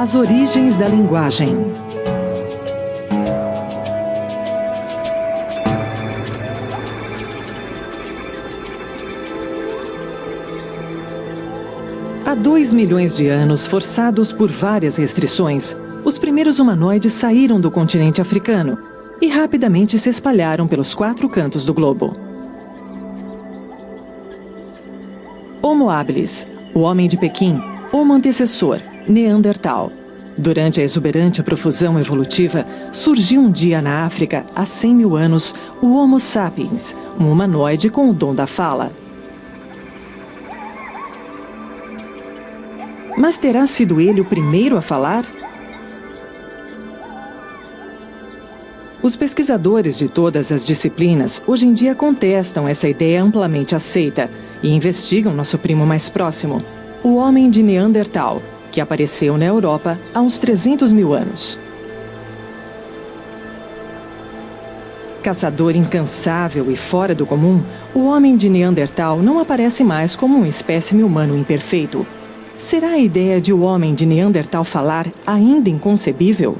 As origens da linguagem. Há 2 milhões de anos, forçados por várias restrições, os primeiros humanoides saíram do continente africano e rapidamente se espalharam pelos 4 cantos do globo. Homo habilis, o homem de Pequim, Homo antecessor, Neandertal. Durante a exuberante profusão evolutiva, surgiu um dia na África, há 100 mil anos, o Homo sapiens, um humanoide com o dom da fala. Mas terá sido ele o primeiro a falar? Os pesquisadores de todas as disciplinas hoje em dia contestam essa ideia amplamente aceita e investigam nosso primo mais próximo, o homem de Neandertal, que apareceu na Europa há uns 300 mil anos. Caçador incansável e fora do comum, o homem de Neandertal não aparece mais como um espécime humano imperfeito. Será a ideia de o homem de Neandertal falar ainda inconcebível?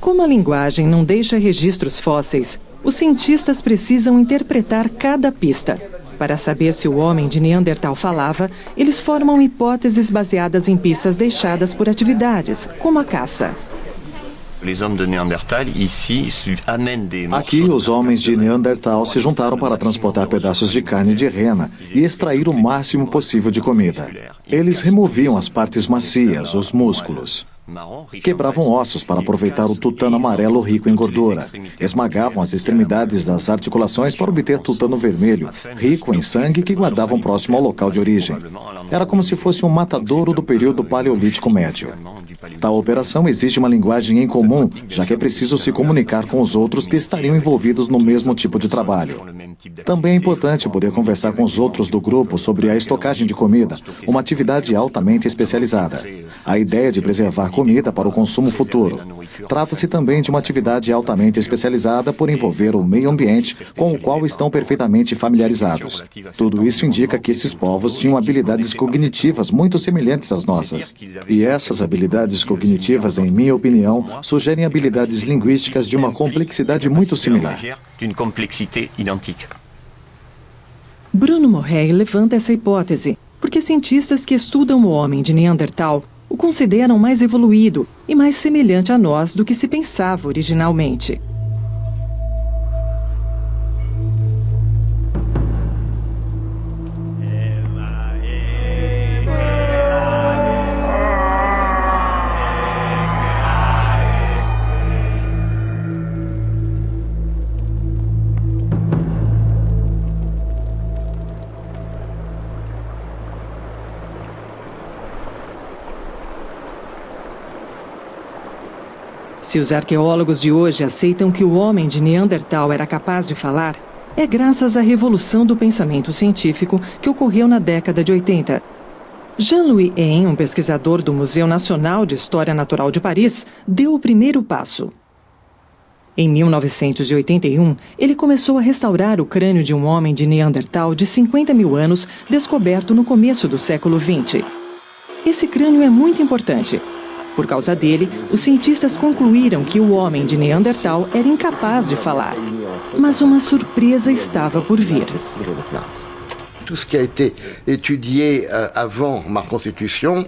Como a linguagem não deixa registros fósseis, os cientistas precisam interpretar cada pista. Para saber se o homem de Neandertal falava, eles formam hipóteses baseadas em pistas deixadas por atividades, como a caça. Aqui, os homens de Neandertal se juntaram para transportar pedaços de carne de rena e extrair o máximo possível de comida. Eles removiam as partes macias, os músculos. Quebravam ossos para aproveitar o tutano amarelo rico em gordura. Esmagavam as extremidades das articulações para obter tutano vermelho, rico em sangue que guardavam próximo ao local de origem. Era como se fosse um matadouro do período paleolítico médio. Tal operação exige uma linguagem em comum, já que é preciso se comunicar com os outros que estariam envolvidos no mesmo tipo de trabalho. Também é importante poder conversar com os outros do grupo sobre a estocagem de comida, uma atividade altamente especializada. A ideia de preservar comida para o consumo futuro. Trata-se também de uma atividade altamente especializada por envolver o meio ambiente com o qual estão perfeitamente familiarizados. Tudo isso indica que esses povos tinham habilidades cognitivas muito semelhantes às nossas. E essas habilidades cognitivas, em minha opinião, sugerem habilidades linguísticas de uma complexidade muito similar. Bruno Morrey levanta essa hipótese, porque cientistas que estudam o homem de Neandertal o consideram mais evoluído e mais semelhante a nós do que se pensava originalmente. Se os arqueólogos de hoje aceitam que o homem de Neandertal era capaz de falar, é graças à revolução do pensamento científico que ocorreu na década de 80. Jean-Louis Hem, um pesquisador do Museu Nacional de História Natural de Paris, deu o primeiro passo. Em 1981, ele começou a restaurar o crânio de um homem de Neandertal de 50 mil anos, descoberto no começo do século XX. Esse crânio é muito importante. Por causa dele, os cientistas concluíram que o homem de Neandertal era incapaz de falar. Mas uma surpresa estava por vir. Tout ce qui a été étudié avant ma constitution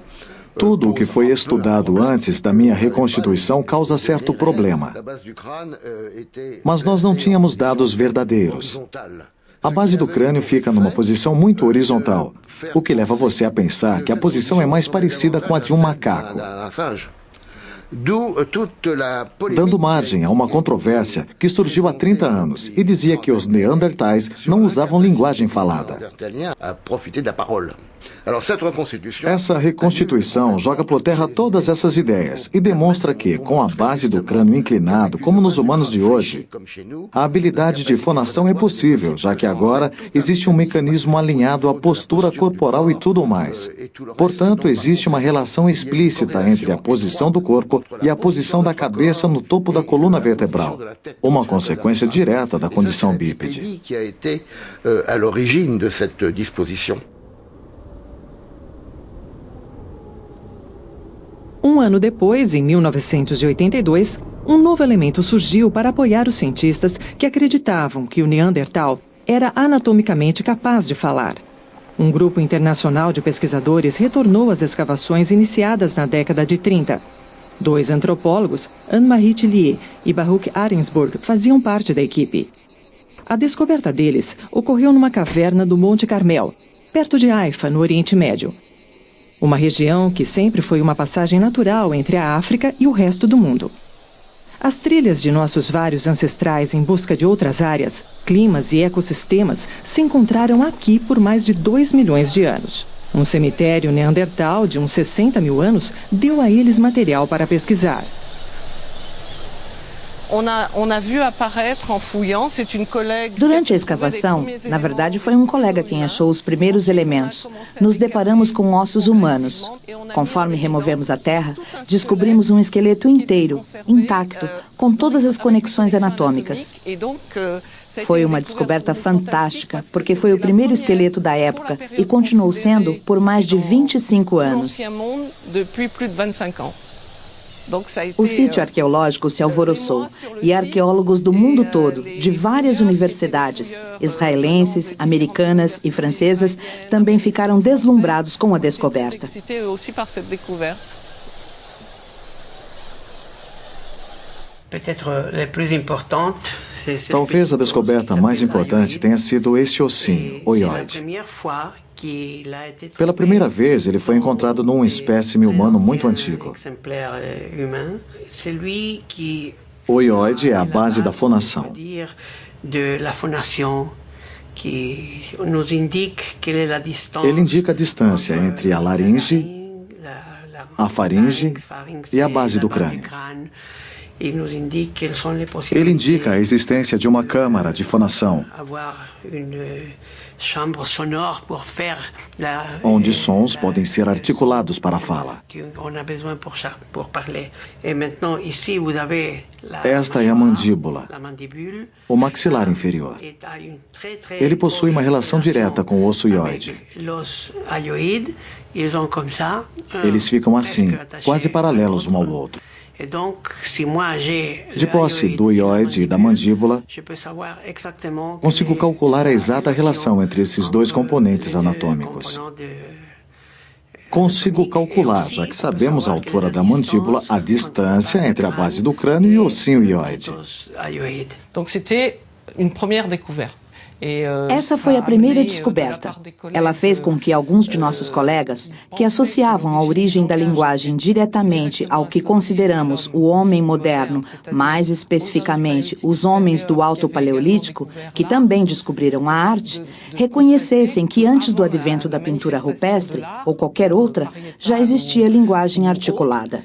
Tudo o que foi estudado antes da minha reconstituição causa certo problema. Mas nós não tínhamos dados verdadeiros. A base do crânio fica numa posição muito horizontal, o que leva você a pensar que a posição é mais parecida com a de um macaco. Dando margem a uma controvérsia que surgiu há 30 anos e dizia que os neandertais não usavam linguagem falada. Essa reconstituição joga por terra todas essas ideias e demonstra que, com a base do crânio inclinado, como nos humanos de hoje, a habilidade de fonação é possível, já que agora existe um mecanismo alinhado à postura corporal e tudo mais. Portanto, existe uma relação explícita entre a posição do corpo e a posição da cabeça no topo da coluna vertebral, uma consequência direta da condição bípede. Um ano depois, em 1982, um novo elemento surgiu para apoiar os cientistas que acreditavam que o Neandertal era anatomicamente capaz de falar. Um grupo internacional de pesquisadores retornou às escavações iniciadas na década de 30. Dois antropólogos, Anne-Marie Tillier e Baruch Arensburg, faziam parte da equipe. A descoberta deles ocorreu numa caverna do Monte Carmel, perto de Haifa, no Oriente Médio. Uma região que sempre foi uma passagem natural entre a África e o resto do mundo. As trilhas de nossos vários ancestrais em busca de outras áreas, climas e ecossistemas se encontraram aqui por mais de 2 milhões de anos. Um cemitério neandertal de uns 60 mil anos deu a eles material para pesquisar. Durante a escavação, na verdade foi um colega quem achou os primeiros elementos. Nos deparamos com ossos humanos. Conforme removemos a terra, descobrimos um esqueleto inteiro, intacto, com todas as conexões anatômicas. Foi uma descoberta fantástica, porque foi o primeiro esqueleto da época e continuou sendo por mais de 25 anos. O sítio arqueológico se alvoroçou e arqueólogos do mundo todo, de várias universidades, israelenses, americanas e francesas, também ficaram deslumbrados com a descoberta. Talvez a descoberta mais importante tenha sido este ossinho, oioide. Pela primeira vez, ele foi encontrado num espécime humano muito antigo. O oioide é a base da fonação. Ele indica a distância entre a laringe, a faringe e a base do crânio. Ele indica a existência de uma câmara de fonação, onde sons podem ser articulados para a fala. Esta é a mandíbula, o maxilar inferior. Ele possui uma relação direta com o osso hioide. Eles ficam assim, quase paralelos um ao outro. De posse do hioide e da mandíbula, consigo calcular a exata relação entre esses dois componentes anatômicos. Consigo calcular, já que sabemos a altura da mandíbula, a distância entre a base do crânio e o ossinho hioide. Essa foi a primeira descoberta. Ela fez com que alguns de nossos colegas, que associavam a origem da linguagem diretamente ao que consideramos o homem moderno, mais especificamente os homens do Alto Paleolítico, que também descobriram a arte, reconhecessem que antes do advento da pintura rupestre, ou qualquer outra, já existia linguagem articulada.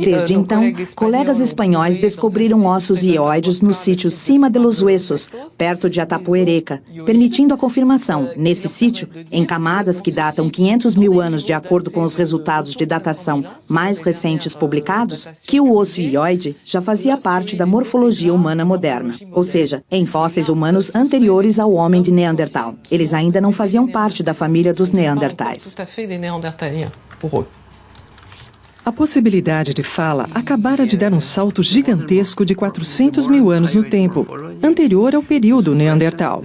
Desde então, colegas espanhóis descobriram ossos hioides no sítio Cima de los Huesos, perto de Atapuerca, permitindo a confirmação, nesse sítio, em camadas que datam 500 mil anos de acordo com os resultados de datação mais recentes publicados, que o osso hioide já fazia parte da morfologia humana moderna, ou seja, em fósseis humanos anteriores ao homem de Neandertal. Eles ainda não faziam parte da família dos Neandertais. A possibilidade de fala acabara de dar um salto gigantesco de 400 mil anos no tempo, anterior ao período Neandertal.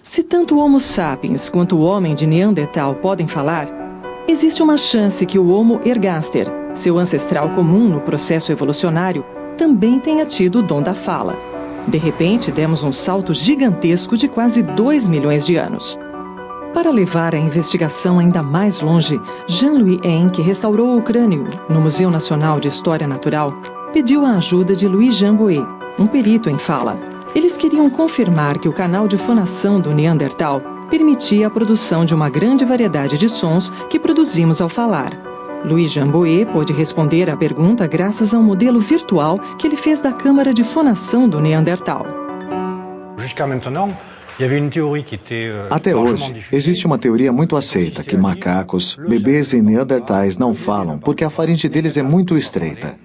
Se tanto o Homo sapiens quanto o homem de Neandertal podem falar, existe uma chance que o Homo ergaster, seu ancestral comum no processo evolucionário, também tenha tido o dom da fala. De repente, demos um salto gigantesco de quase 2 milhões de anos. Para levar a investigação ainda mais longe, Jean-Louis Hem, que restaurou o crânio no Museu Nacional de História Natural, pediu a ajuda de Louis-Jean Bouet, um perito em fala. Eles queriam confirmar que o canal de fonação do Neandertal permitia a produção de uma grande variedade de sons que produzimos ao falar. Louis-Jean Bouet pôde responder à pergunta graças a um modelo virtual que ele fez da câmara de fonação do Neandertal. Até hoje, existe uma teoria muito aceita que macacos, bebês e neandertais não falam porque a faringe deles é muito estreita.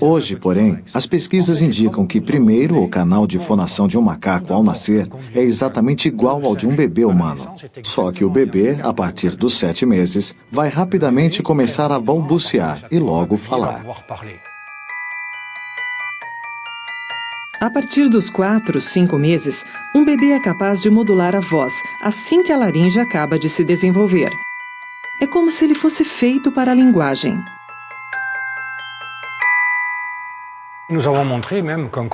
Hoje, porém, as pesquisas indicam que, primeiro, o canal de fonação de um macaco ao nascer é exatamente igual ao de um bebê humano. Só que o bebê, a partir dos 7 meses, vai rapidamente começar a balbuciar e logo falar. A partir dos 4, 5 meses, um bebê é capaz de modular a voz assim que a laringe acaba de se desenvolver. É como se ele fosse feito para a linguagem.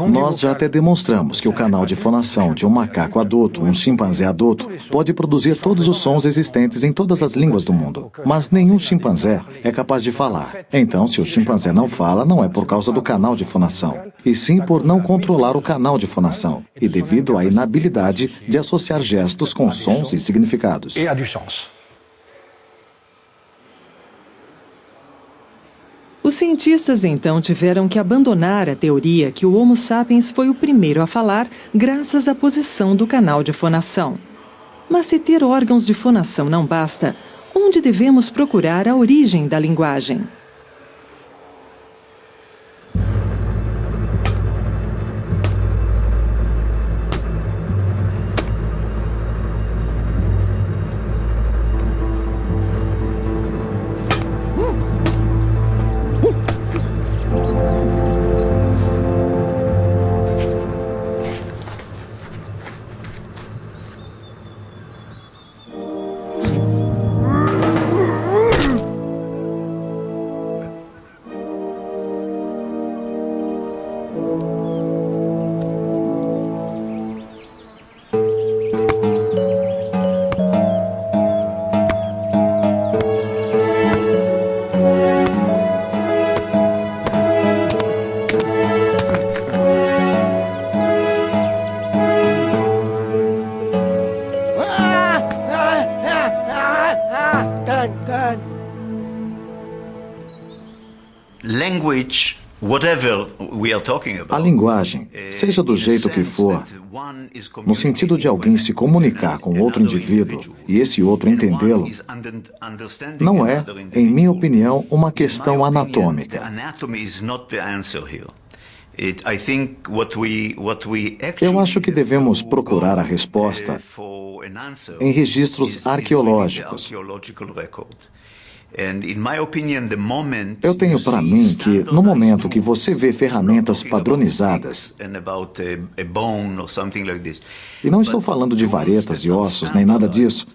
Nós já até demonstramos que o canal de fonação de um macaco adulto, um chimpanzé adulto, pode produzir todos os sons existentes em todas as línguas do mundo. Mas nenhum chimpanzé é capaz de falar. Então, se o chimpanzé não fala, não é por causa do canal de fonação, e sim por não controlar o canal de fonação, e devido à inabilidade de associar gestos com sons e significados. Os cientistas, então, tiveram que abandonar a teoria que o Homo sapiens foi o primeiro a falar graças à posição do canal de fonação. Mas se ter órgãos de fonação não basta, onde devemos procurar a origem da linguagem? A linguagem, seja do jeito que for, no sentido de alguém se comunicar com outro indivíduo e esse outro entendê-lo, não é, em minha opinião, uma questão anatômica. Eu acho que devemos procurar a resposta em registros arqueológicos. Eu tenho para mim que, no momento que você vê ferramentas padronizadas, e não estou falando de varetas e ossos, nem nada disso,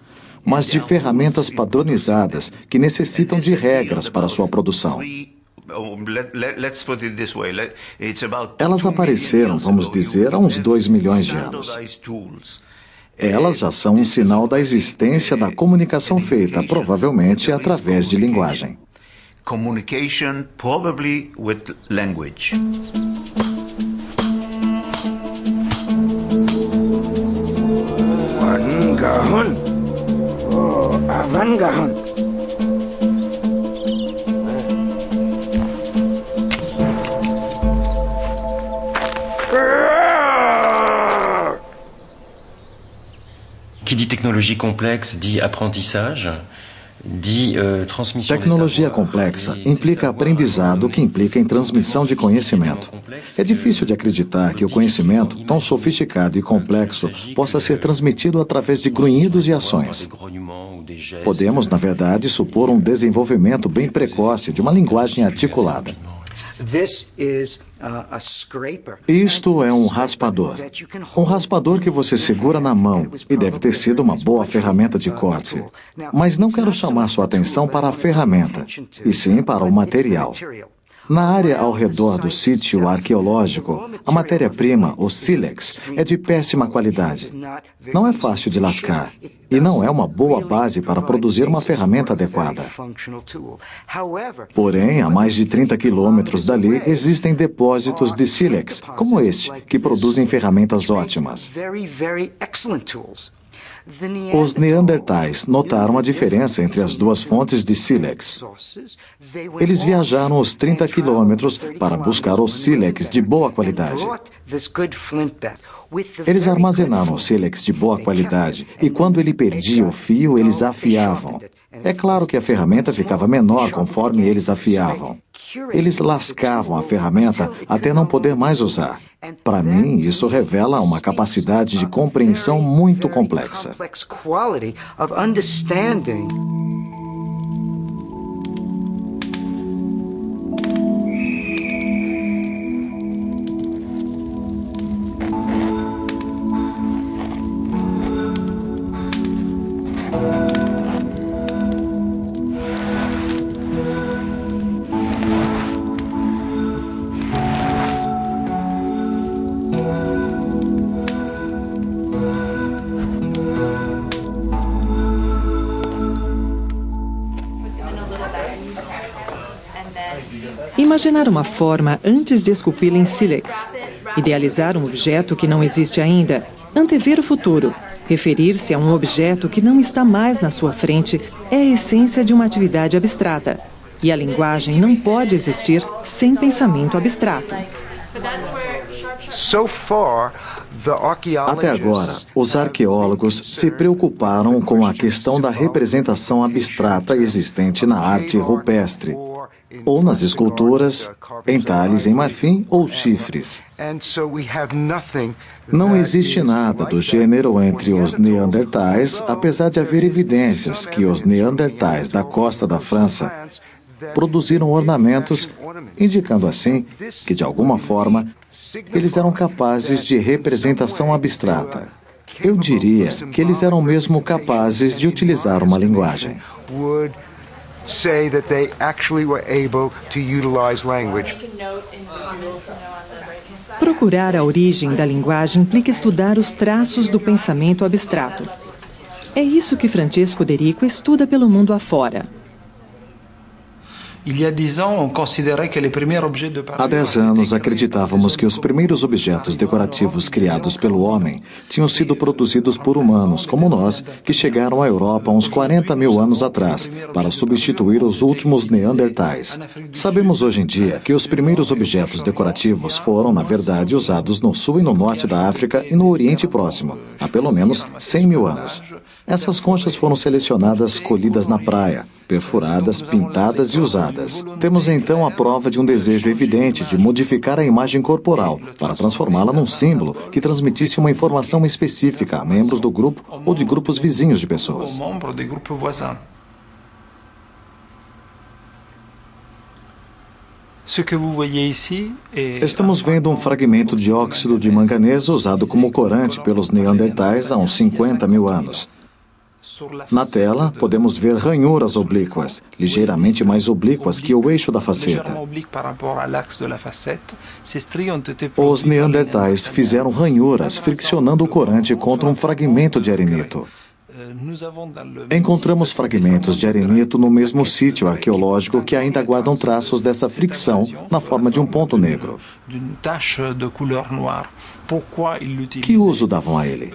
mas de ferramentas padronizadas que necessitam de regras para sua produção. Elas apareceram, vamos dizer, há uns 2 milhões de anos. Elas já são um sinal da existência da comunicação feita, provavelmente através de linguagem. Communication, probably with language. Qui dit technologie complexe dit apprentissage, dit transmission. Tecnologia complexa implica aprendizado, que implica em transmissão de conhecimento. É difícil de acreditar que o conhecimento, tão sofisticado e complexo, possa ser transmitido através de grunhidos e ações. Podemos, na verdade, supor um desenvolvimento bem precoce de uma linguagem articulada. Isto é um raspador. Um raspador que você segura na mão e deve ter sido uma boa ferramenta de corte. Mas não quero chamar sua atenção para a ferramenta, e sim para o material. Na área ao redor do sítio arqueológico, a matéria-prima, o sílex, é de péssima qualidade. Não é fácil de lascar e não é uma boa base para produzir uma ferramenta adequada. Porém, a mais de 30 quilômetros dali, existem depósitos de sílex, como este, que produzem ferramentas ótimas. Os neandertais notaram a diferença entre as duas fontes de sílex. Eles viajaram os 30 quilômetros para buscar o sílex de boa qualidade. Eles armazenaram o sílex de boa qualidade e quando ele perdia o fio, eles afiavam. É claro que a ferramenta ficava menor conforme eles afiavam. Eles lascavam a ferramenta até não poder mais usar. Para mim, isso revela uma capacidade de compreensão muito complexa. Imaginar uma forma antes de esculpi-la em sílex. Idealizar um objeto que não existe ainda. Antever o futuro. Referir-se a um objeto que não está mais na sua frente é a essência de uma atividade abstrata. E a linguagem não pode existir sem pensamento abstrato. Até agora, os arqueólogos se preocuparam com a questão da representação abstrata existente na arte rupestre, ou nas esculturas, entalhes em marfim ou chifres. Não existe nada do gênero entre os neandertais, apesar de haver evidências que os neandertais da costa da França produziram ornamentos, indicando assim que, de alguma forma, eles eram capazes de representação abstrata. Eu diria que eles eram mesmo capazes de utilizar uma linguagem. Procurar a origem da linguagem implica estudar os traços do pensamento abstrato. É isso que Francesco De Rico estuda pelo mundo afora. Há 10 anos, acreditávamos que os primeiros objetos decorativos criados pelo homem tinham sido produzidos por humanos, como nós, que chegaram à Europa uns 40 mil anos atrás, para substituir os últimos neandertais. Sabemos hoje em dia que os primeiros objetos decorativos foram, na verdade, usados no sul e no norte da África e no Oriente Próximo, há pelo menos 100 mil anos. Essas conchas foram selecionadas, colhidas na praia, perfuradas, pintadas e usadas. Temos então a prova de um desejo evidente de modificar a imagem corporal para transformá-la num símbolo que transmitisse uma informação específica a membros do grupo ou de grupos vizinhos de pessoas. Estamos vendo um fragmento de óxido de manganês usado como corante pelos neandertais há uns 50 mil anos. Na tela, podemos ver ranhuras oblíquas, ligeiramente mais oblíquas que o eixo da faceta. Os neandertais fizeram ranhuras friccionando o corante contra um fragmento de arenito. Encontramos fragmentos de arenito no mesmo sítio arqueológico que ainda guardam traços dessa fricção na forma de um ponto negro. Que uso davam a ele?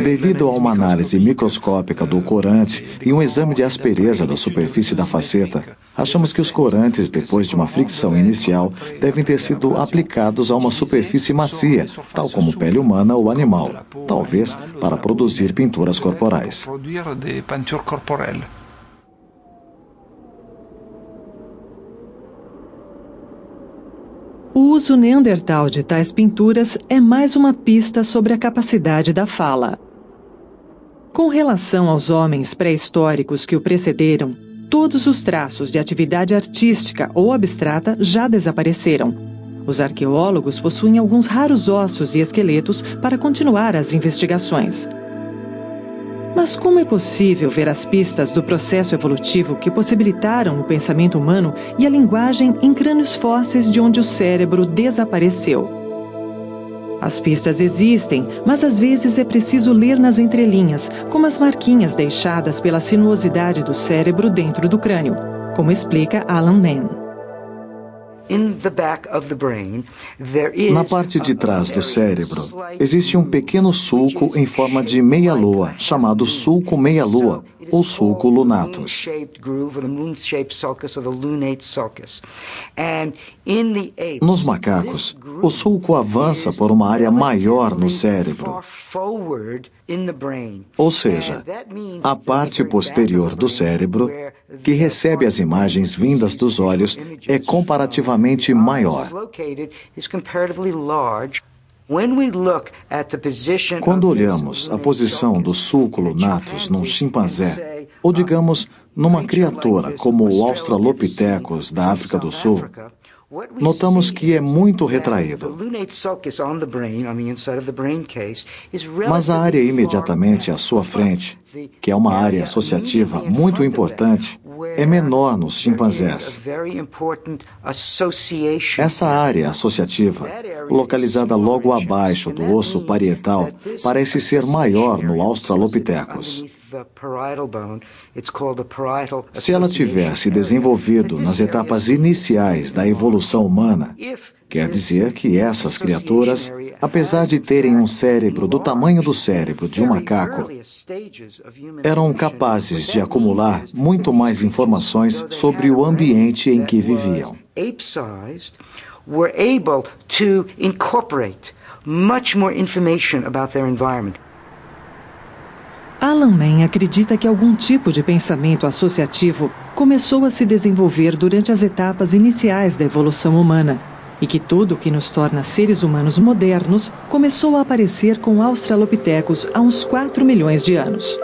Devido a uma análise microscópica do corante e um exame de aspereza da superfície da faceta, achamos que os corantes, depois de uma fricção inicial, devem ter sido aplicados a uma superfície macia, tal como pele humana ou animal, talvez para produzir pinturas corporais. O uso neandertal de tais pinturas é mais uma pista sobre a capacidade da fala. Com relação aos homens pré-históricos que o precederam, todos os traços de atividade artística ou abstrata já desapareceram. Os arqueólogos possuem alguns raros ossos e esqueletos para continuar as investigações. Mas como é possível ver as pistas do processo evolutivo que possibilitaram o pensamento humano e a linguagem em crânios fósseis de onde o cérebro desapareceu? As pistas existem, mas às vezes é preciso ler nas entrelinhas, como as marquinhas deixadas pela sinuosidade do cérebro dentro do crânio, como explica Alan Mann. Na parte de trás do cérebro, existe um pequeno sulco em forma de meia-lua, chamado sulco meia-lua, ou sulco lunatus. Nos macacos, o sulco avança por uma área maior no cérebro. Ou seja, a parte posterior do cérebro, que recebe as imagens vindas dos olhos, é comparativamente maior. Quando olhamos a posição do sulco lunatus num chimpanzé, ou digamos, numa criatura como o Australopithecus da África do Sul, notamos que é muito retraído. Mas a área imediatamente à sua frente, que é uma área associativa muito importante, é menor nos chimpanzés. Essa área associativa, localizada logo abaixo do osso parietal, parece ser maior no Australopithecus. Se ela tivesse desenvolvido nas etapas iniciais da evolução humana, quer dizer que essas criaturas, apesar de terem um cérebro do tamanho do cérebro de um macaco, eram capazes de acumular muito mais informações sobre o ambiente em que viviam. Alan Mann acredita que algum tipo de pensamento associativo começou a se desenvolver durante as etapas iniciais da evolução humana e que tudo o que nos torna seres humanos modernos começou a aparecer com Australopithecus há uns 4 milhões de anos.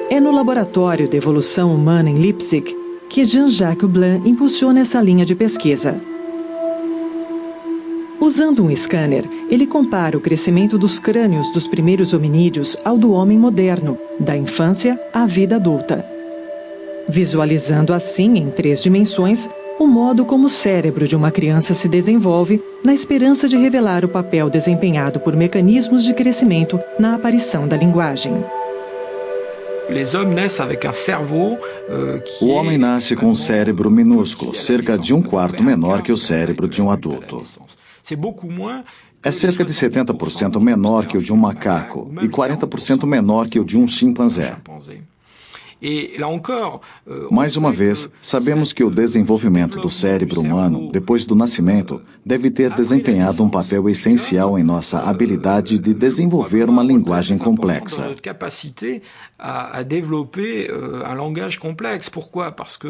É no Laboratório de Evolução Humana em Leipzig que Jean-Jacques Blanc impulsiona essa linha de pesquisa. Usando um scanner, ele compara o crescimento dos crânios dos primeiros hominídeos ao do homem moderno, da infância à vida adulta. Visualizando assim, em 3 dimensões, o modo como o cérebro de uma criança se desenvolve, na esperança de revelar o papel desempenhado por mecanismos de crescimento na aparição da linguagem. O homem nasce com um cérebro minúsculo, cerca de 1/4 menor que o cérebro de um adulto. É cerca de 70% menor que o de um macaco e 40% menor que o de um chimpanzé. Mais uma vez, sabemos que o desenvolvimento do cérebro humano, depois do nascimento, deve ter desempenhado um papel essencial em nossa habilidade de desenvolver uma linguagem complexa.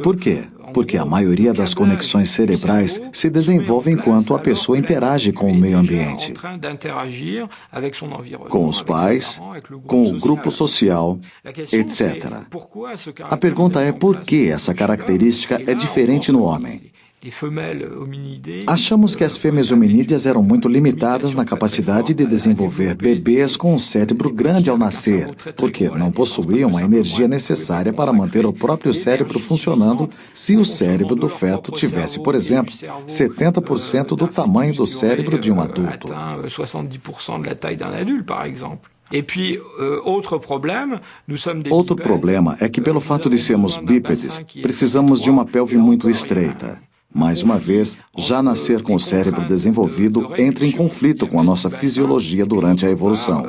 Por quê? Porque a maioria das conexões cerebrais se desenvolve enquanto a pessoa interage com o meio ambiente, com os pais, com o grupo social, etc. A pergunta é por que essa característica é diferente no homem. Achamos que as fêmeas hominídeas eram muito limitadas na capacidade de desenvolver bebês com um cérebro grande ao nascer, porque não possuíam a energia necessária para manter o próprio cérebro funcionando se o cérebro do feto tivesse, por exemplo, 70% do tamanho do cérebro de um adulto. Outro problema é que, pelo fato de sermos bípedes, precisamos de uma pelve muito estreita. Mais uma vez, já nascer com o cérebro desenvolvido entra em conflito com a nossa fisiologia durante a evolução.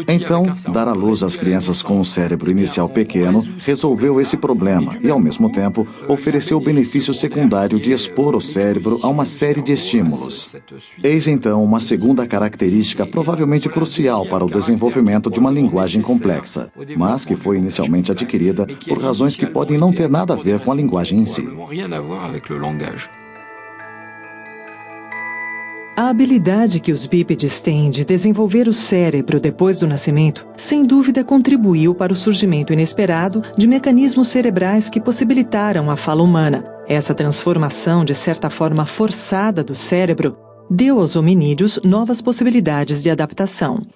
Então, dar à luz às crianças com um cérebro inicial pequeno resolveu esse problema e, ao mesmo tempo, ofereceu o benefício secundário de expor o cérebro a uma série de estímulos. Eis então uma segunda característica provavelmente crucial para o desenvolvimento de uma linguagem complexa, mas que foi inicialmente adquirida por razões que podem não ter nada a ver com a linguagem em si. A habilidade que os bípedes têm de desenvolver o cérebro depois do nascimento, sem dúvida contribuiu para o surgimento inesperado de mecanismos cerebrais que possibilitaram a fala humana. Essa transformação, de certa forma forçada do cérebro, deu aos hominídeos novas possibilidades de adaptação.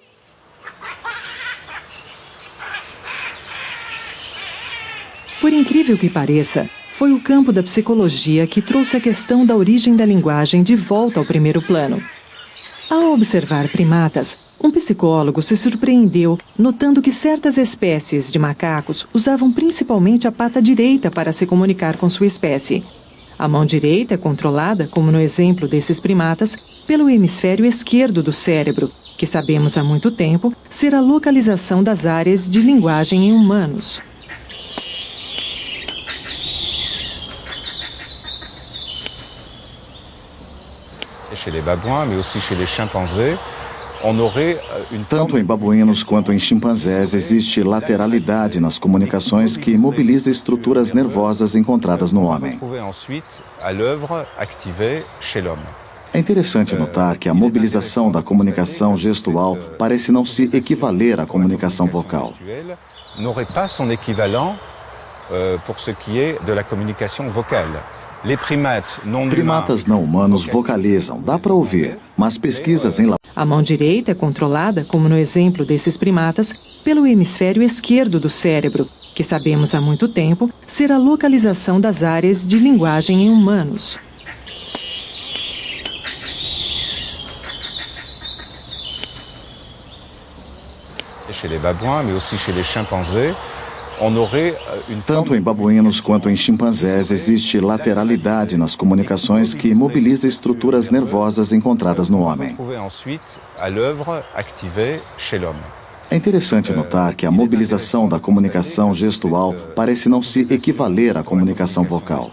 Por incrível que pareça, foi o campo da psicologia que trouxe a questão da origem da linguagem de volta ao primeiro plano. Ao observar primatas, um psicólogo se surpreendeu notando que certas espécies de macacos usavam principalmente a pata direita para se comunicar com sua espécie. A mão direita é controlada, como no exemplo desses primatas, pelo hemisfério esquerdo do cérebro, que sabemos há muito tempo ser a localização das áreas de linguagem em humanos. Tanto em babuínos quanto em chimpanzés existe lateralidade nas comunicações que mobiliza estruturas nervosas encontradas no homem. É interessante notar que a mobilização da comunicação gestual parece não se equivaler à comunicação vocal. Primatas não humanos vocalizam, dá para ouvir, mas pesquisas em... A mão direita é controlada, como no exemplo desses primatas, pelo hemisfério esquerdo do cérebro, que sabemos há muito tempo ser a localização das áreas de linguagem em humanos. Chez les babouins, mais aussi chez les chimpanzés, tanto em babuínos quanto em chimpanzés existe lateralidade nas comunicações que mobiliza estruturas nervosas encontradas no homem. É interessante notar que a mobilização da comunicação gestual parece não se equivaler à comunicação vocal.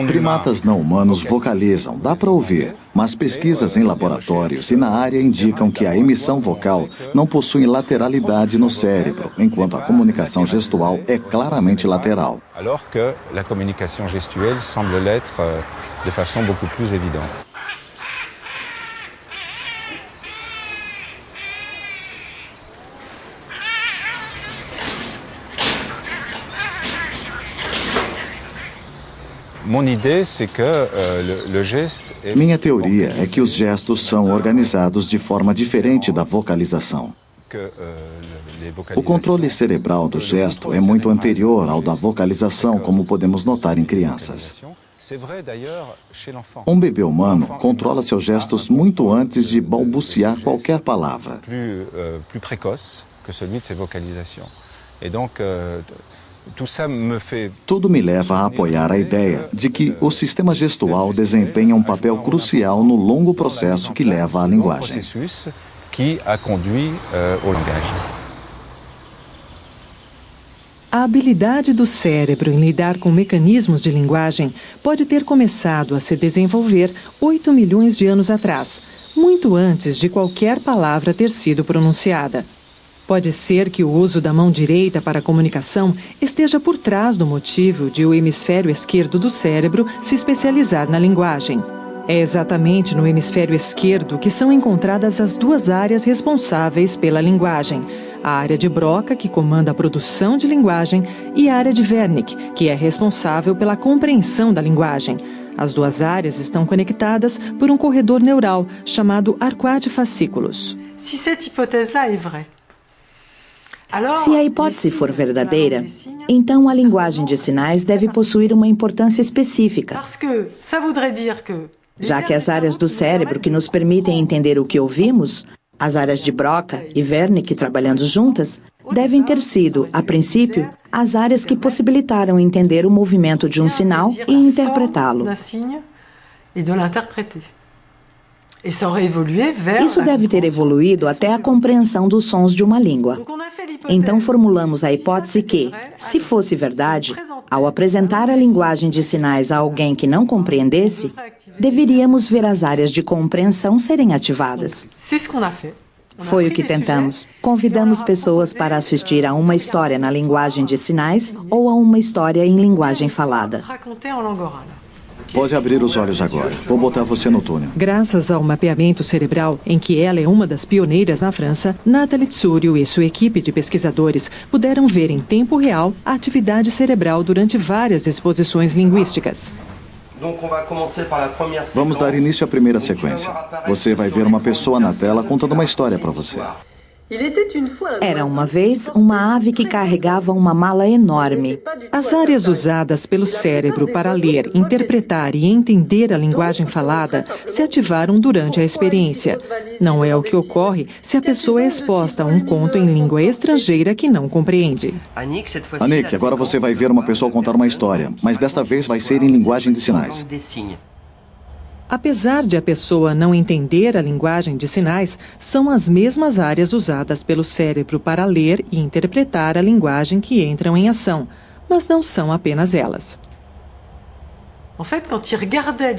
Primatas não humanos vocalizam, dá para ouvir, mas pesquisas em laboratórios e na área indicam que a emissão vocal não possui lateralidade no cérebro, enquanto a comunicação gestual é claramente lateral. Alors que la communication gestuelle semble l'être de façon beaucoup plus évidente. Minha teoria é que os gestos são organizados de forma diferente da vocalização. O controle cerebral do gesto é muito anterior ao da vocalização, como podemos notar em crianças. Um bebê humano controla seus gestos muito antes de balbuciar qualquer palavra. Tudo me leva a apoiar a ideia de que o sistema gestual desempenha um papel crucial no longo processo que leva à linguagem. A habilidade do cérebro em lidar com mecanismos de linguagem pode ter começado a se desenvolver 8 milhões de anos atrás, muito antes de qualquer palavra ter sido pronunciada. Pode ser que o uso da mão direita para a comunicação esteja por trás do motivo de o hemisfério esquerdo do cérebro se especializar na linguagem. É exatamente no hemisfério esquerdo que são encontradas as duas áreas responsáveis pela linguagem: a área de Broca, que comanda a produção de linguagem, e a área de Wernicke, que é responsável pela compreensão da linguagem. As duas áreas estão conectadas por um corredor neural chamado arquade fascículos. Se essa hipótese-là é vraie, se a hipótese for verdadeira, então a linguagem de sinais deve possuir uma importância específica, já que as áreas do cérebro que nos permitem entender o que ouvimos, as áreas de Broca e Wernicke trabalhando juntas, devem ter sido, a princípio, as áreas que possibilitaram entender o movimento de um sinal e interpretá-lo. Isso deve ter evoluído até a compreensão dos sons de uma língua. Então formulamos a hipótese que, se fosse verdade, ao apresentar a linguagem de sinais a alguém que não compreendesse, deveríamos ver as áreas de compreensão serem ativadas. Foi o que tentamos. Convidamos pessoas para assistir a uma história na linguagem de sinais ou a uma história em linguagem falada. Pode abrir os olhos agora. Vou botar você no túnel. Graças ao mapeamento cerebral, em que ela é uma das pioneiras na França, Nathalie Tsurio e sua equipe de pesquisadores puderam ver em tempo real a atividade cerebral durante várias exposições linguísticas. Vamos dar início à primeira sequência. Você vai ver uma pessoa na tela contando uma história para você. Era uma vez uma ave que carregava uma mala enorme. As áreas usadas pelo cérebro para ler, interpretar e entender a linguagem falada se ativaram durante a experiência. Não é o que ocorre se a pessoa é exposta a um conto em língua estrangeira que não compreende. Anik, agora você vai ver uma pessoa contar uma história, mas desta vez vai ser em linguagem de sinais. Apesar de a pessoa não entender a linguagem de sinais, são as mesmas áreas usadas pelo cérebro para ler e interpretar a linguagem que entram em ação, mas não são apenas elas.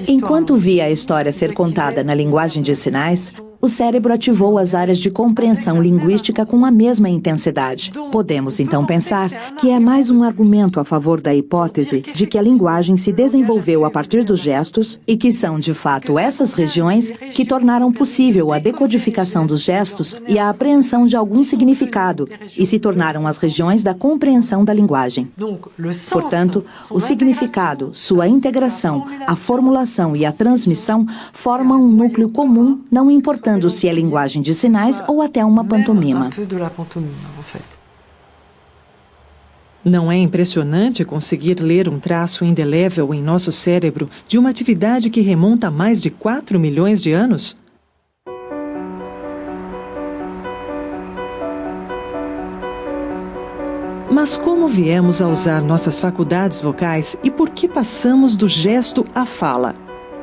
Enquanto via a história ser contada na linguagem de sinais, o cérebro ativou as áreas de compreensão linguística com a mesma intensidade. Podemos então pensar que é mais um argumento a favor da hipótese de que a linguagem se desenvolveu a partir dos gestos e que são, de fato, essas regiões que tornaram possível a decodificação dos gestos e a apreensão de algum significado e se tornaram as regiões da compreensão da linguagem. Portanto, o significado, sua integração, a formulação e a transmissão formam um núcleo comum, não importando se é linguagem de sinais ou até uma pantomima. Não é impressionante conseguir ler um traço indelével em nosso cérebro de uma atividade que remonta a mais de 4 milhões de anos? Mas como viemos a usar nossas faculdades vocais e por que passamos do gesto à fala?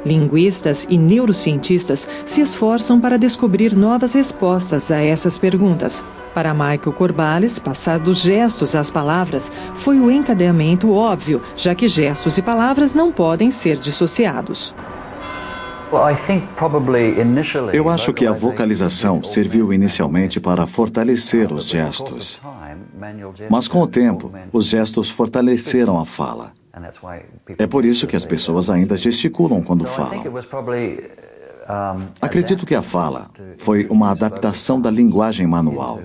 Linguistas e neurocientistas se esforçam para descobrir novas respostas a essas perguntas. Para Michael Corballis, passar dos gestos às palavras foi o encadeamento óbvio, já que gestos e palavras não podem ser dissociados. Eu acho que a vocalização serviu inicialmente para fortalecer os gestos. Mas com o tempo, os gestos fortaleceram a fala. É por isso que as pessoas ainda gesticulam quando falam. Acredito que a fala foi uma adaptação da linguagem manual.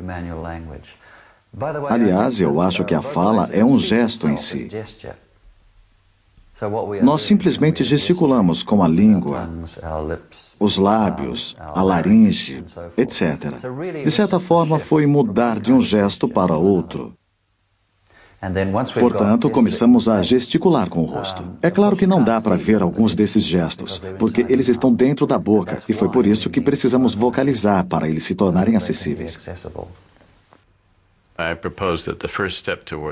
Aliás, eu acho que a fala é um gesto em si. Nós simplesmente gesticulamos com a língua, os lábios, a laringe, etc. De certa forma, foi mudar de um gesto para outro. Portanto, começamos a gesticular com o rosto. É claro que não dá para ver alguns desses gestos, porque eles estão dentro da boca, e foi por isso que precisamos vocalizar para eles se tornarem acessíveis.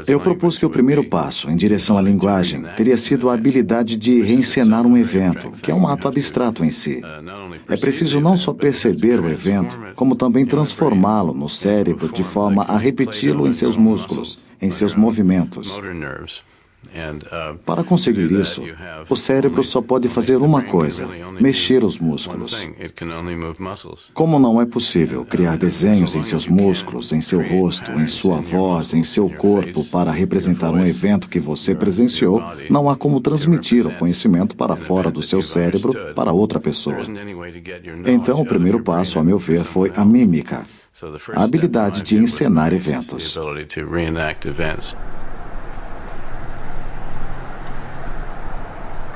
Eu propus que o primeiro passo em direção à linguagem teria sido a habilidade de reencenar um evento, que é um ato abstrato em si. É preciso não só perceber o evento, como também transformá-lo no cérebro de forma a repeti-lo em seus músculos, em seus movimentos. Para conseguir isso, o cérebro só pode fazer uma coisa: mexer os músculos. Como não é possível criar desenhos em seus músculos, em seu rosto, em sua voz, em seu corpo para representar um evento que você presenciou, não há como transmitir o conhecimento para fora do seu cérebro para outra pessoa. Então, o primeiro passo, a meu ver, foi a mímica, a habilidade de encenar eventos.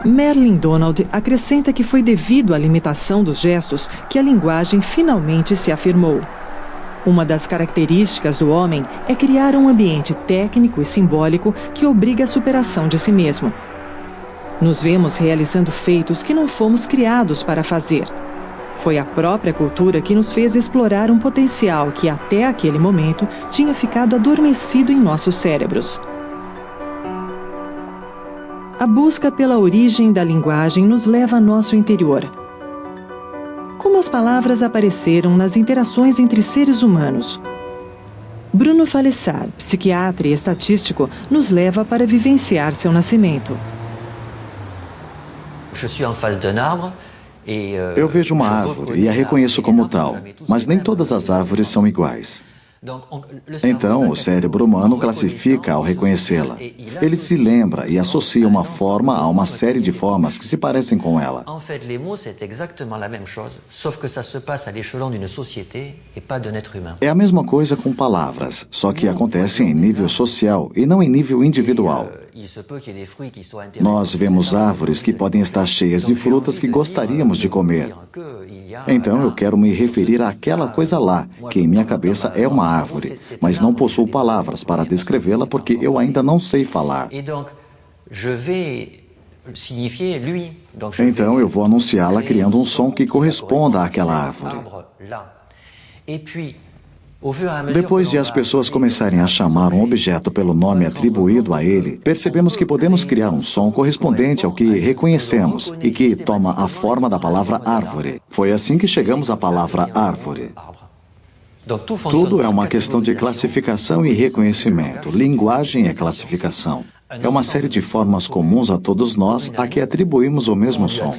Merlin Donald acrescenta que foi devido à limitação dos gestos que a linguagem finalmente se afirmou. Uma das características do homem é criar um ambiente técnico e simbólico que obriga a superação de si mesmo. Nos vemos realizando feitos que não fomos criados para fazer. Foi a própria cultura que nos fez explorar um potencial que até aquele momento tinha ficado adormecido em nossos cérebros. A busca pela origem da linguagem nos leva a nosso interior. Como as palavras apareceram nas interações entre seres humanos? Bruno Falessar, psiquiatra e estatístico, nos leva para vivenciar seu nascimento. Eu vejo uma árvore e a reconheço como tal, mas nem todas as árvores são iguais. Então, o cérebro humano classifica ao reconhecê-la. Ele se lembra e associa uma forma a uma série de formas que se parecem com ela. É a mesma coisa com palavras, só que acontece em nível social e não em nível individual. Nós vemos árvores que podem estar cheias de frutas que gostaríamos de comer. Então eu quero me referir àquela coisa lá, que em minha cabeça é uma árvore, mas não possuo palavras para descrevê-la porque eu ainda não sei falar. Então eu vou anunciá-la criando um som que corresponda àquela árvore. Depois de as pessoas começarem a chamar um objeto pelo nome atribuído a ele, percebemos que podemos criar um som correspondente ao que reconhecemos e que toma a forma da palavra árvore. Foi assim que chegamos à palavra árvore. Tudo é uma questão de classificação e reconhecimento. Linguagem é classificação. É uma série de formas comuns a todos nós a que atribuímos o mesmo som.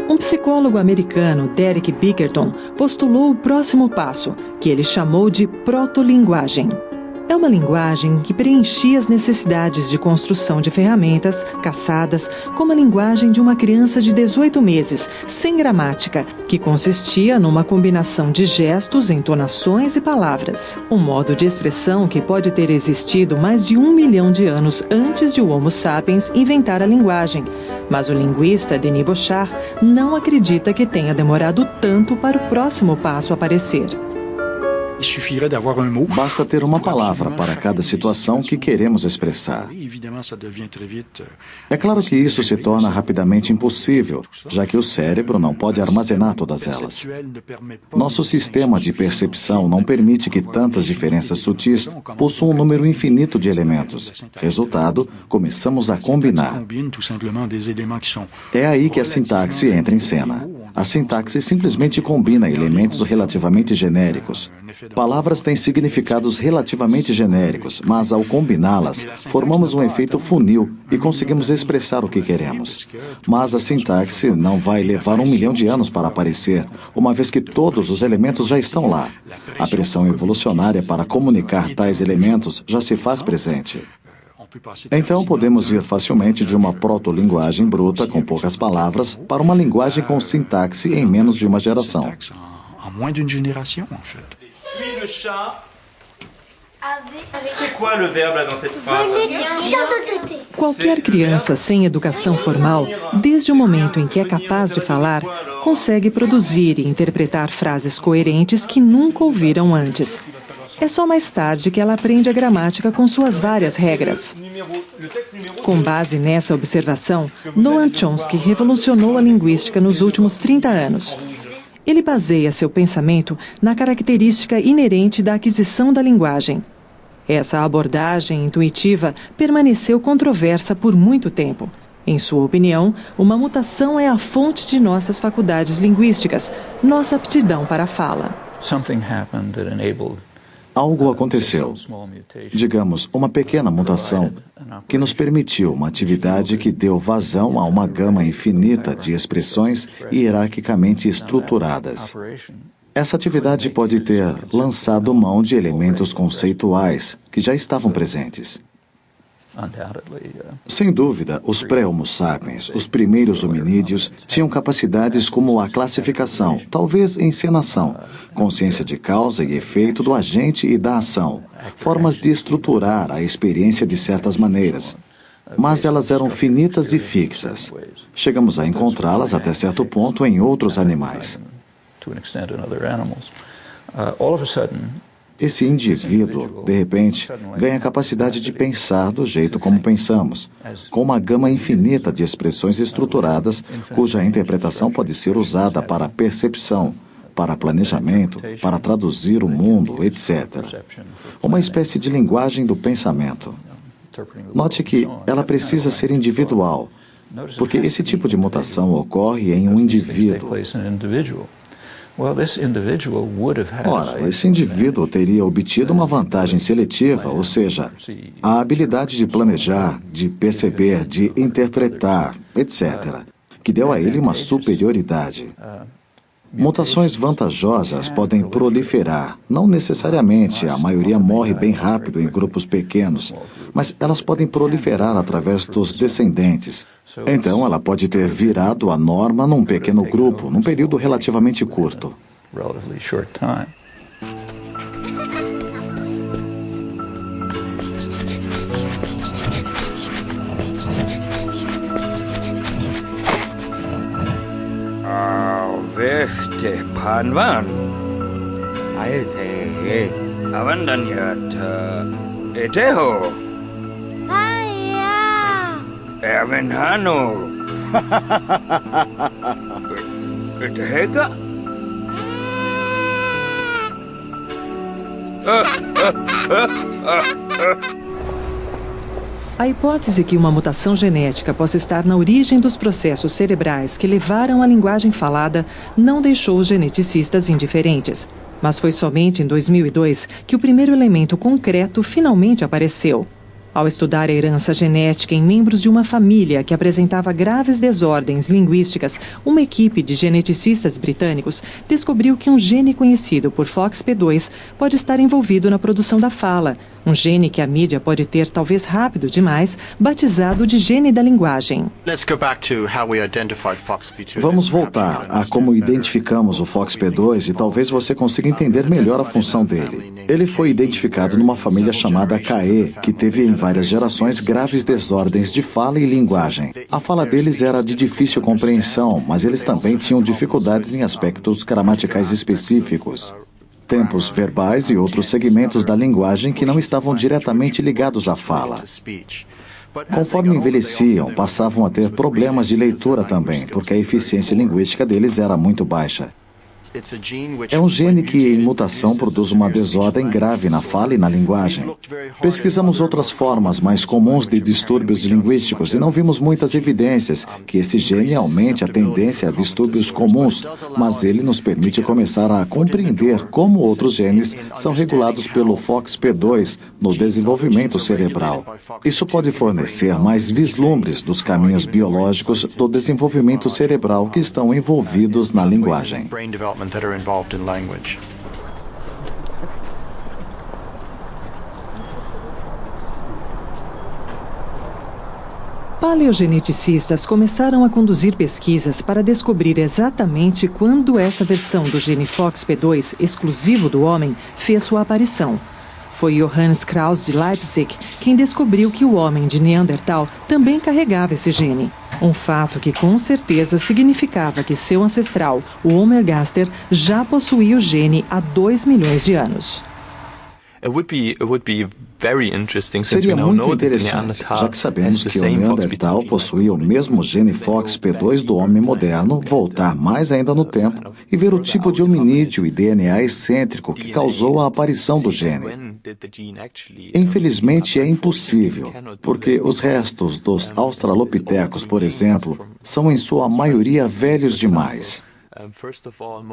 Um psicólogo americano, Derek Bickerton, postulou o próximo passo, que ele chamou de protolinguagem. É uma linguagem que preenchia as necessidades de construção de ferramentas, caçadas, como a linguagem de uma criança de 18 meses, sem gramática, que consistia numa combinação de gestos, entonações e palavras. Um modo de expressão que pode ter existido mais de 1 milhão de anos antes de o Homo sapiens inventar a linguagem. Mas o linguista Denis Bochart não acredita que tenha demorado tanto para o próximo passo aparecer. Basta ter uma palavra para cada situação que queremos expressar. É claro que isso se torna rapidamente impossível, já que o cérebro não pode armazenar todas elas. Nosso sistema de percepção não permite que tantas diferenças sutis possuam um número infinito de elementos. Resultado, começamos a combinar. É aí que a sintaxe entra em cena. A sintaxe simplesmente combina elementos relativamente genéricos. Palavras têm significados relativamente genéricos, mas ao combiná-las, formamos um efeito funil e conseguimos expressar o que queremos. Mas a sintaxe não vai levar 1 milhão de anos para aparecer, uma vez que todos os elementos já estão lá. A pressão evolucionária para comunicar tais elementos já se faz presente. Então, podemos ir facilmente de uma proto-linguagem bruta com poucas palavras para uma linguagem com sintaxe em menos de uma geração. Qualquer criança sem educação formal, desde o momento em que é capaz de falar, consegue produzir e interpretar frases coerentes que nunca ouviram antes. É só mais tarde que ela aprende a gramática com suas várias regras. Com base nessa observação, Noam Chomsky revolucionou a linguística nos últimos 30 anos. Ele baseia seu pensamento na característica inerente da aquisição da linguagem. Essa abordagem intuitiva permaneceu controversa por muito tempo. Em sua opinião, uma mutação é a fonte de nossas faculdades linguísticas, nossa aptidão para a fala. Algo aconteceu, digamos, uma pequena mutação, que nos permitiu uma atividade que deu vazão a uma gama infinita de expressões hierarquicamente estruturadas. Essa atividade pode ter lançado mão de elementos conceituais que já estavam presentes. Sem dúvida, os pré-Homo sapiens, os primeiros hominídeos, tinham capacidades como a classificação, talvez encenação, consciência de causa e efeito do agente e da ação, formas de estruturar a experiência de certas maneiras. Mas elas eram finitas e fixas. Chegamos a encontrá-las até certo ponto em outros animais. Esse indivíduo, de repente, ganha a capacidade de pensar do jeito como pensamos, com uma gama infinita de expressões estruturadas, cuja interpretação pode ser usada para percepção, para planejamento, para traduzir o mundo, etc. Uma espécie de linguagem do pensamento. Note que ela precisa ser individual, porque esse tipo de mutação ocorre em um indivíduo. Ora, esse indivíduo teria obtido uma vantagem seletiva, ou seja, a habilidade de planejar, de perceber, de interpretar, etc., que deu a ele uma superioridade. Mutações vantajosas podem proliferar. Não necessariamente, a maioria morre bem rápido em grupos pequenos, mas elas podem proliferar através dos descendentes. Então, ela pode ter virado a norma num pequeno grupo, num período relativamente curto. Veste Panvan. Aite Avandanyat Eteho. Aya. Evenhano. Etehega. A hipótese que uma mutação genética possa estar na origem dos processos cerebrais que levaram à linguagem falada não deixou os geneticistas indiferentes. Mas foi somente em 2002 que o primeiro elemento concreto finalmente apareceu. Ao estudar a herança genética em membros de uma família que apresentava graves desordens linguísticas, uma equipe de geneticistas britânicos descobriu que um gene conhecido por FOXP2 pode estar envolvido na produção da fala, um gene que a mídia pode ter, talvez rápido demais, batizado de gene da linguagem. Vamos voltar a como identificamos o FOXP2 e talvez você consiga entender melhor a função dele. Ele foi identificado numa família chamada CAE, que teve em várias gerações graves desordens de fala e linguagem. A fala deles era de difícil compreensão, mas eles também tinham dificuldades em aspectos gramaticais específicos, tempos verbais e outros segmentos da linguagem que não estavam diretamente ligados à fala. Conforme envelheciam, passavam a ter problemas de leitura também, porque a eficiência linguística deles era muito baixa. É um gene que, em mutação, produz uma desordem grave na fala e na linguagem. Pesquisamos outras formas mais comuns de distúrbios linguísticos e não vimos muitas evidências que esse gene aumente a tendência a distúrbios comuns, mas ele nos permite começar a compreender como outros genes são regulados pelo FOXP2 no desenvolvimento cerebral. Isso pode fornecer mais vislumbres dos caminhos biológicos do desenvolvimento cerebral que estão envolvidos na linguagem. That are involved in language. Paleogeneticistas começaram a conduzir pesquisas para descobrir exatamente quando essa versão do gene FOXP2, exclusivo do homem, fez sua aparição. Foi Johannes Krauss de Leipzig quem descobriu que o homem de Neandertal também carregava esse gene. Um fato que com certeza significava que seu ancestral, o Homer Gaster, já possuía o gene há 2 milhões de anos. Seria muito interessante, já que sabemos que o Neandertal possuía o mesmo gene FOXP2 do homem moderno, voltar mais ainda no tempo e ver o tipo de hominídeo e DNA excêntrico que causou a aparição do gene. Infelizmente é impossível, porque os restos dos australopitecos, por exemplo, são em sua maioria velhos demais.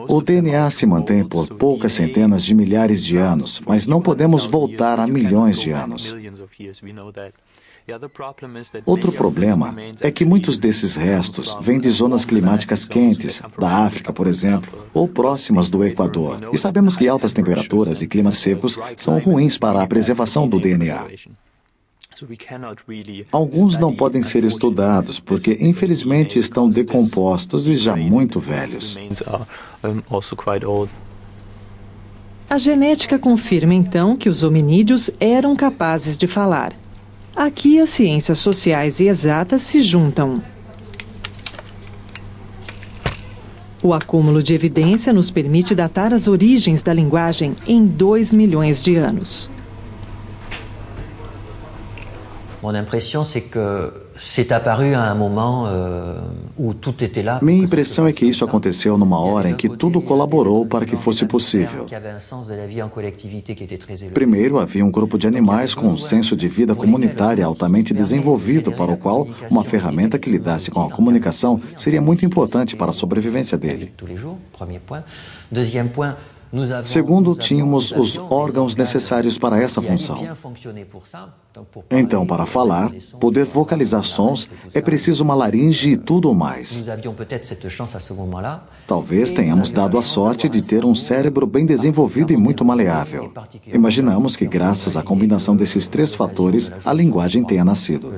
O DNA se mantém por poucas centenas de milhares de anos, mas não podemos voltar a milhões de anos. Outro problema é que muitos desses restos vêm de zonas climáticas quentes, da África, por exemplo, ou próximas do Equador. E sabemos que altas temperaturas e climas secos são ruins para a preservação do DNA. Alguns não podem ser estudados porque, infelizmente, estão decompostos e já muito velhos. A genética confirma, então, que os hominídeos eram capazes de falar. Aqui as ciências sociais e exatas se juntam. O acúmulo de evidência nos permite datar as origens da linguagem em 2 milhões de anos. Mon impression, c'est que Minha impressão é que isso aconteceu numa hora em que tudo colaborou para que fosse possível. Primeiro, havia um grupo de animais com um senso de vida comunitária altamente desenvolvido, para o qual uma ferramenta que lidasse com a comunicação seria muito importante para a sobrevivência dele. Segundo, tínhamos os órgãos necessários para essa função. Então, para falar, poder vocalizar sons, é preciso uma laringe e tudo mais. Talvez tenhamos dado a sorte de ter um cérebro bem desenvolvido e muito maleável. Imaginamos que, graças à combinação desses três fatores, a linguagem tenha nascido.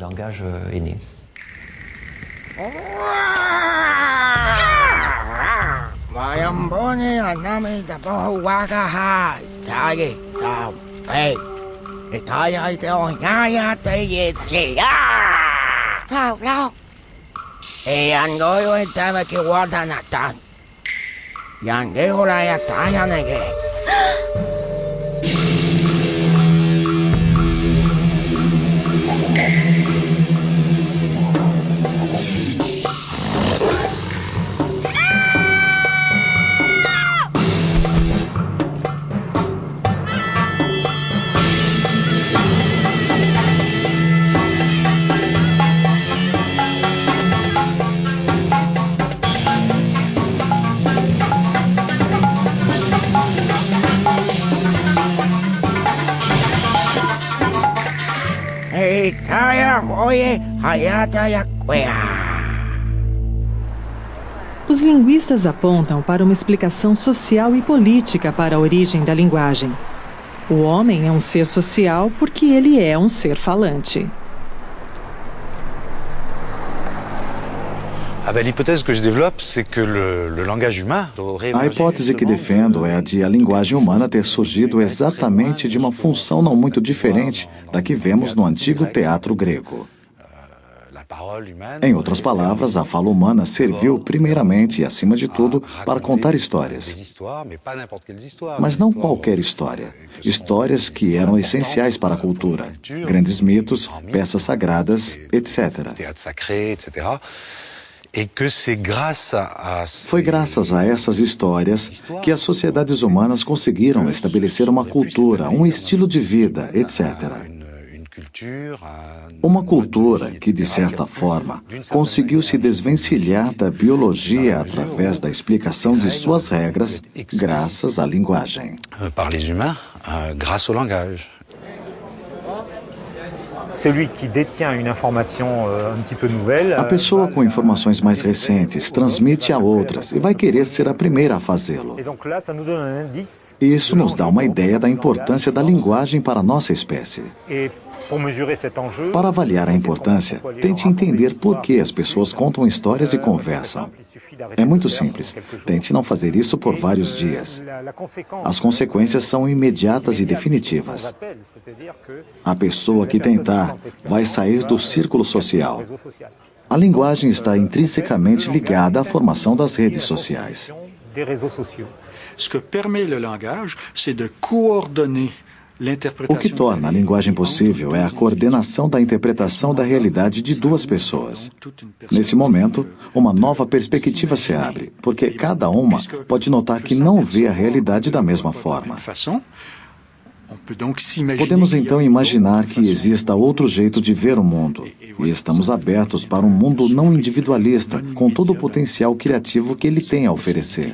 Os linguistas apontam para uma explicação social e política para a origem da linguagem. O homem é um ser social porque ele é um ser falante. A hipótese que defendo é a de a linguagem humana ter surgido exatamente de uma função não muito diferente da que vemos no antigo teatro grego. Em outras palavras, a fala humana serviu primeiramente e, acima de tudo, para contar histórias. Mas não qualquer história. Histórias que eram essenciais para a cultura. Grandes mitos, peças sagradas, etc. Foi graças a essas histórias que as sociedades humanas conseguiram estabelecer uma cultura, um estilo de vida, etc. Uma cultura que, de certa forma, conseguiu se desvencilhar da biologia através da explicação de suas regras, graças à linguagem. A pessoa com informações mais recentes transmite a outras e vai querer ser a primeira a fazê-lo. Isso nos dá uma ideia da importância da linguagem para a nossa espécie. Para avaliar a importância, tente entender por que as pessoas contam histórias e conversam. É muito simples. Tente não fazer isso por vários dias. As consequências são imediatas e definitivas. A pessoa que tentar vai sair do círculo social. A linguagem está intrinsecamente ligada à formação das redes sociais. Ce que permet le langage, c'est de coordonner. O que torna a linguagem possível é a coordenação da interpretação da realidade de duas pessoas. Nesse momento, uma nova perspectiva se abre, porque cada uma pode notar que não vê a realidade da mesma forma. Podemos então imaginar que exista outro jeito de ver o mundo, e estamos abertos para um mundo não individualista, com todo o potencial criativo que ele tem a oferecer.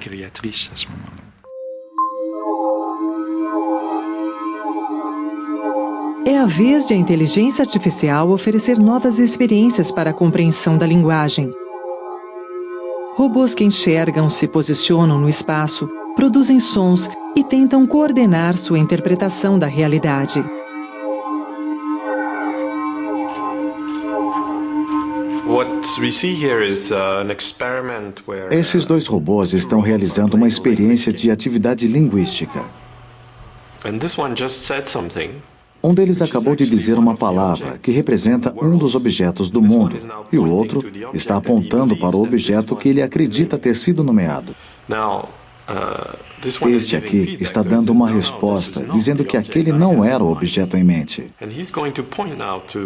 É a vez de a inteligência artificial oferecer novas experiências para a compreensão da linguagem. Robôs que enxergam, se posicionam no espaço, produzem sons e tentam coordenar sua interpretação da realidade. Esses dois robôs estão realizando uma experiência de atividade linguística. Um deles acabou de dizer uma palavra que representa um dos objetos do mundo, e o outro está apontando para o objeto que ele acredita ter sido nomeado. Este aqui está dando uma resposta, dizendo que aquele não era o objeto em mente.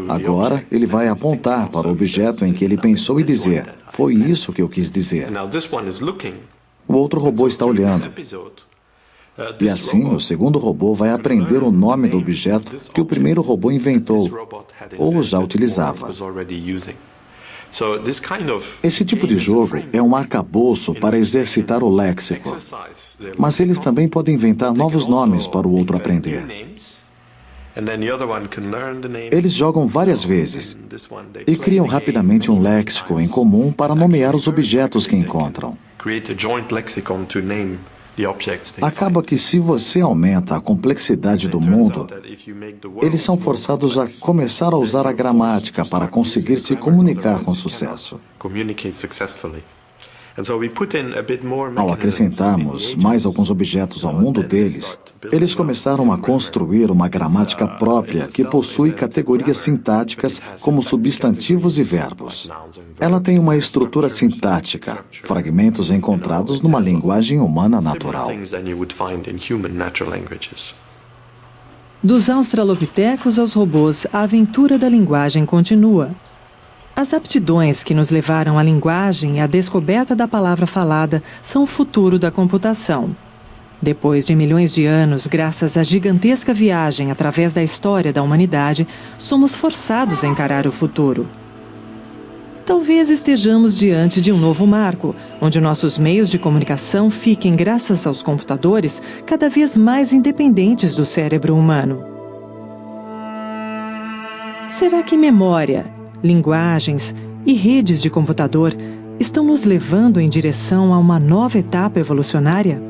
Agora, ele vai apontar para o objeto em que ele pensou e dizer, foi isso que eu quis dizer. O outro robô está olhando. E assim, o segundo robô vai aprender o nome do objeto que o primeiro robô inventou, ou já utilizava. Esse tipo de jogo é um arcabouço para exercitar o léxico, mas eles também podem inventar novos nomes para o outro aprender. Eles jogam várias vezes e criam rapidamente um léxico em comum para nomear os objetos que encontram. Acaba que se você aumenta a complexidade do mundo, eles são forçados a começar a usar a gramática para conseguir se comunicar com sucesso. Ao acrescentarmos mais alguns objetos ao mundo deles, eles começaram a construir uma gramática própria que possui categorias sintáticas como substantivos e verbos. Ela tem uma estrutura sintática, fragmentos encontrados numa linguagem humana natural. Dos australopitecos aos robôs, a aventura da linguagem continua. As aptidões que nos levaram à linguagem e à descoberta da palavra falada são o futuro da computação. Depois de milhões de anos, graças à gigantesca viagem através da história da humanidade, somos forçados a encarar o futuro. Talvez estejamos diante de um novo marco, onde nossos meios de comunicação fiquem, graças aos computadores, cada vez mais independentes do cérebro humano. Será que memória, linguagens e redes de computador estão nos levando em direção a uma nova etapa evolucionária?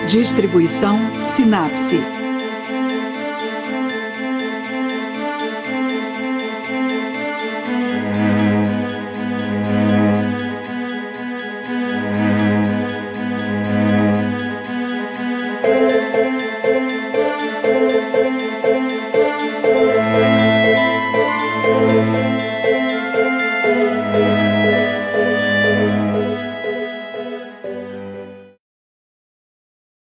Distribuição Sinapse.